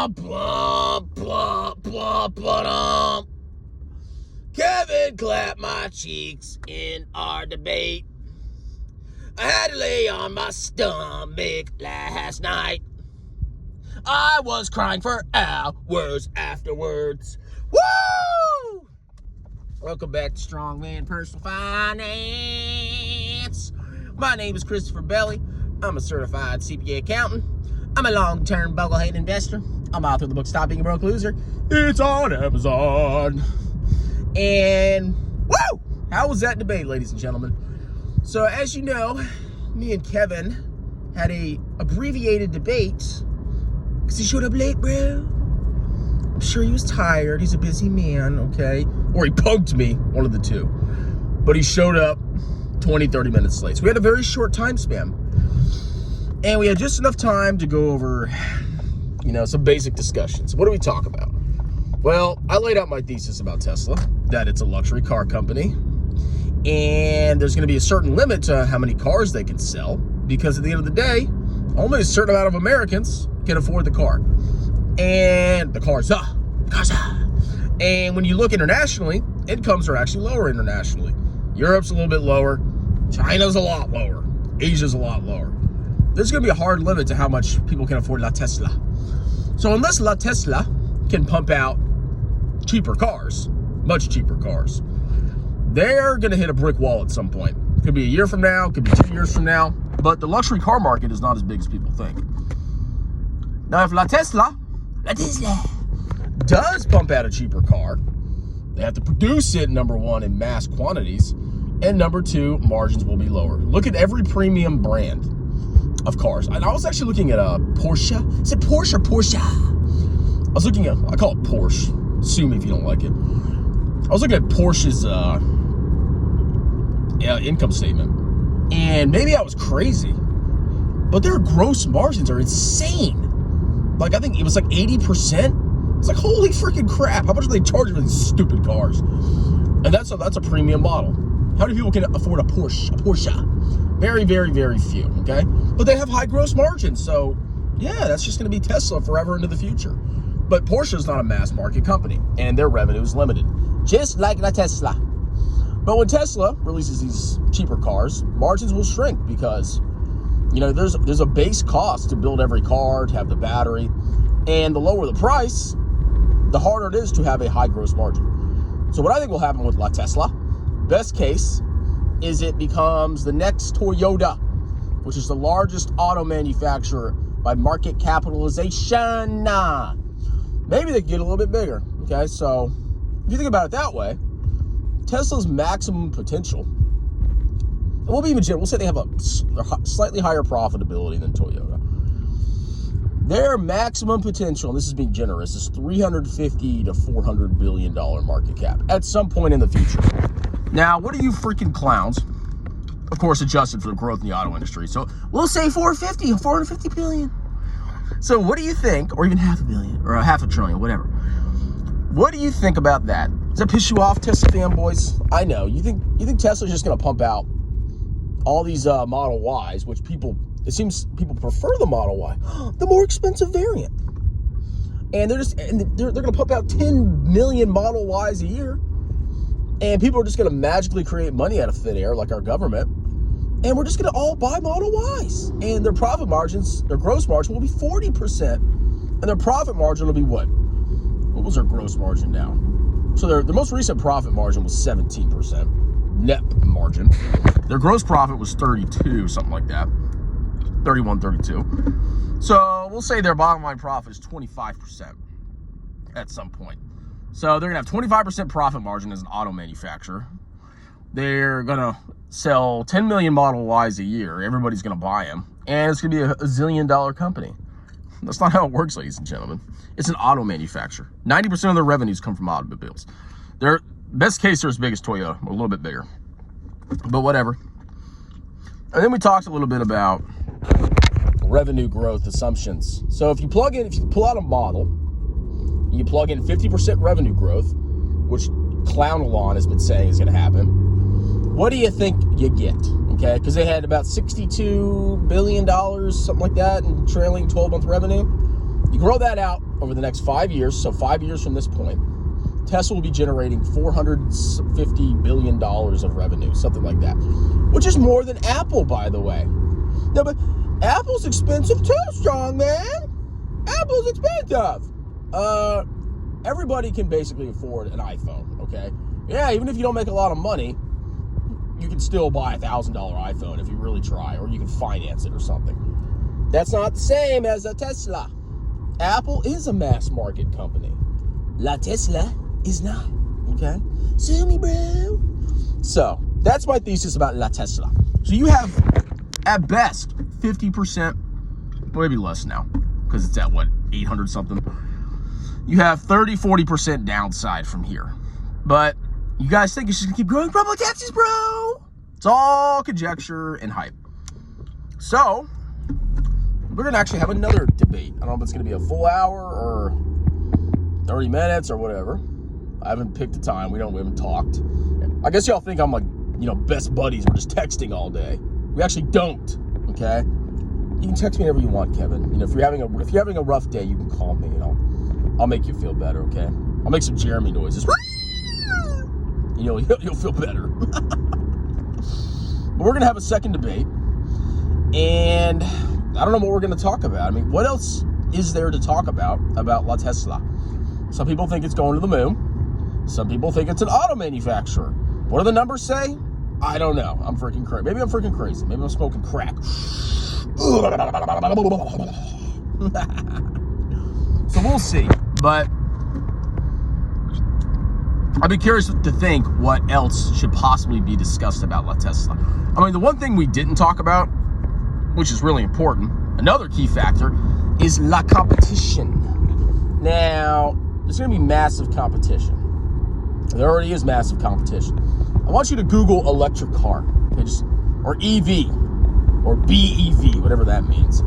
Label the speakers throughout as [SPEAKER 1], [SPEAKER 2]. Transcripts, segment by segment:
[SPEAKER 1] Kevin clapped my cheeks in our debate. I had to lay on my stomach last night. I was crying for hours afterwards. Woo! Welcome back to Strongman Personal Finance. My name is Christopher Belly. I'm a certified CPA accountant. I'm a long-term bubblehead investor. I'm author of the book Stop Being a Broke Loser. It's on Amazon. And woo! How was that debate, ladies and gentlemen? So as you know, me and Kevin had a abbreviated debate because he showed up late, bro. I'm sure he was tired. He's a busy man, okay? Or he punked me, one of the two. But he showed up 20, 30 minutes late. So we had a very short time span. And we had just enough time to go over, some basic discussions. What do we talk about? Well, I laid out my thesis about Tesla, that it's a luxury car company. And there's going to be a certain limit to how many cars they can sell. Because at the end of the day, only a certain amount of Americans can afford the car. And the cars. And when you look internationally, incomes are actually lower internationally. Europe's a little bit lower. China's a lot lower. Asia's a lot lower. There's going to be a hard limit to how much people can afford La Tesla. So unless La Tesla can pump out cheaper cars, much cheaper cars, they're going to hit a brick wall at some point. Could be a year from now, could be 2 years from now, but the luxury car market is not as big as people think. Now, if La Tesla does pump out a cheaper car, they have to produce it, number one, in mass quantities, and number two, margins will be lower. Look at every premium brand of cars. And I was actually looking at a Porsche. Is it Porsche or Porsche? I call it Porsche. Sue me if you don't like it. I was looking at Porsche's income statement. And maybe I was crazy, but their gross margins are insane. Like, I think it was like 80%. It's like, holy freaking crap. How much are they charging for these stupid cars? And that's a premium model. How many people can afford a Porsche? Very, very, very few, okay? But they have high gross margins, so yeah, that's just going to be Tesla forever into the future. But Porsche is not a mass market company, and their revenue is limited, just like La Tesla. But when Tesla releases these cheaper cars, margins will shrink because, there's a base cost to build every car, to have the battery, and the lower the price, the harder it is to have a high gross margin. So what I think will happen with La Tesla, best case, is it becomes the next Toyota, which is the largest auto manufacturer by market capitalization. Maybe they can get a little bit bigger, okay? So if you think about it that way, Tesla's maximum potential, and we'll say they have a slightly higher profitability than Toyota. Their maximum potential, and this is being generous, is $350 to $400 billion market cap at some point in the future. Now, what are you freaking clowns? Of course, adjusted for the growth in the auto industry. So we'll say 450 billion. So what do you think, or even $500 million, or $500 billion, whatever. What do you think about that? Does that piss you off, Tesla fanboys? I know. You think Tesla's just going to pump out all these Model Ys, which it seems people prefer the Model Y, the more expensive variant. And they're going to pump out 10 million Model Ys a year. And people are just going to magically create money out of thin air, like our government. And we're just going to all buy Model Ys. And their profit margins, their gross margin will be 40%. And their profit margin will be what? What was their gross margin now? So their most recent profit margin was 17%. Net margin. Their gross profit was 32, something like that. 31, 32. So we'll say their bottom line profit is 25% at some point. So they're going to have 25% profit margin as an auto manufacturer. They're going to sell 10 million Model Ys a year. Everybody's going to buy them. And it's going to be a zillion-dollar company. That's not how it works, ladies and gentlemen. It's an auto manufacturer. 90% of their revenues come from automobiles. Their best case, they're as big as Toyota, a little bit bigger. But whatever. And then we talked a little bit about revenue growth assumptions. So if you pull out a model, you plug in 50% revenue growth, which Clown Elon has been saying is going to happen, what do you think you get? Okay, because they had about $62 billion, something like that, in trailing 12-month revenue. You grow that out over the next 5 years, so 5 years from this point, Tesla will be generating $450 billion of revenue, something like that, which is more than Apple, by the way. No, but Apple's expensive too, strong man. Apple's expensive. Everybody can basically afford an iPhone, okay? Yeah, even if you don't make a lot of money, you can still buy a $1,000 iPhone if you really try, or you can finance it or something. That's not the same as a Tesla. Apple is a mass market company. La Tesla is not, okay? Sue me, bro. So, that's my thesis about La Tesla. So you have, at best, 50%, maybe less now, because it's at, 800 something. You have 30-40% downside from here. But you guys think it's just gonna keep growing? Robo taxis, bro! It's all conjecture and hype. So, we're gonna actually have another debate. I don't know if it's gonna be a full hour or 30 minutes or whatever. I haven't picked a time. We haven't talked. I guess y'all think I'm like, best buddies. We're just texting all day. We actually don't, okay? You can text me whenever you want, Kevin. If you're having a rough day, you can call me, I'll make you feel better, okay? I'll make some Jeremy noises. You'll feel better. But we're gonna have a second debate, and I don't know what we're gonna talk about. I mean, what else is there to talk about La Tesla? Some people think it's going to the moon. Some people think it's an auto manufacturer. What do the numbers say? I don't know. I'm freaking crazy. Maybe I'm freaking crazy. Maybe I'm smoking crack. So we'll see. But I'd be curious to think what else should possibly be discussed about La Tesla. I mean, the one thing we didn't talk about, which is really important, another key factor, is la competition. Now, there's going to be massive competition. There already is massive competition. I want you to Google electric car, or EV, or BEV, whatever that means,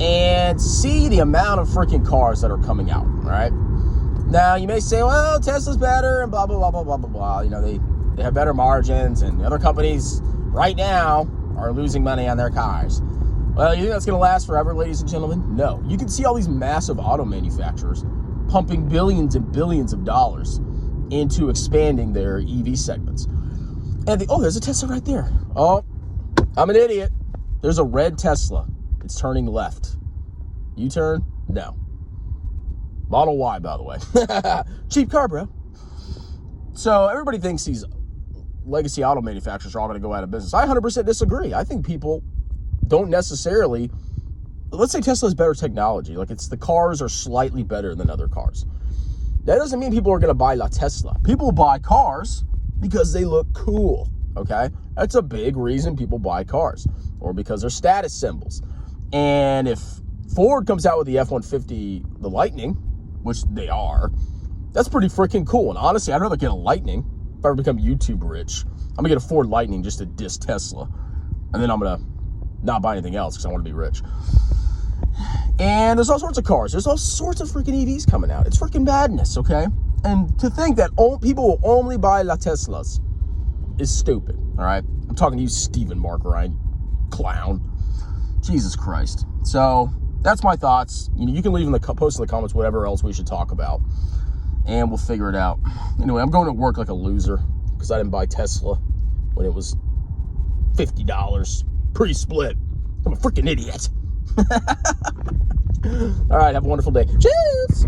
[SPEAKER 1] and see the amount of freaking cars that are coming out, all right? Now, you may say, well, Tesla's better and blah, blah, blah, blah, blah, blah, blah. They have better margins, and the other companies right now are losing money on their cars. Well, you think that's going to last forever, ladies and gentlemen? No. You can see all these massive auto manufacturers pumping billions and billions of dollars into expanding their EV segments. And there's a Tesla right there. Oh, I'm an idiot. There's a red Tesla. It's turning left. U-turn? No. Model Y, by the way. Cheap car, bro. So everybody thinks these legacy auto manufacturers are all going to go out of business. I 100% disagree. I think people don't necessarily, let's say Tesla has better technology. Like the cars are slightly better than other cars. That doesn't mean people are going to buy La Tesla. People buy cars because they look cool, okay? That's a big reason people buy cars, or because they're status symbols. And if Ford comes out with the F-150, the Lightning, which they are, that's pretty freaking cool. And honestly, I'd rather get a Lightning if I ever become YouTube rich. I'm going to get a Ford Lightning just to diss Tesla. And then I'm going to not buy anything else because I want to be rich. And there's all sorts of cars. There's all sorts of freaking EVs coming out. It's freaking madness, okay? And to think that people will only buy La Teslas is stupid, all right? I'm talking to you, Stephen Mark Ryan, clown. Jesus Christ. So that's my thoughts. You can leave in the post in the comments whatever else we should talk about, and we'll figure it out. Anyway, I'm going to work like a loser because I didn't buy Tesla when it was $50 pre-split. I'm a freaking idiot. All right, have a wonderful day. Cheers.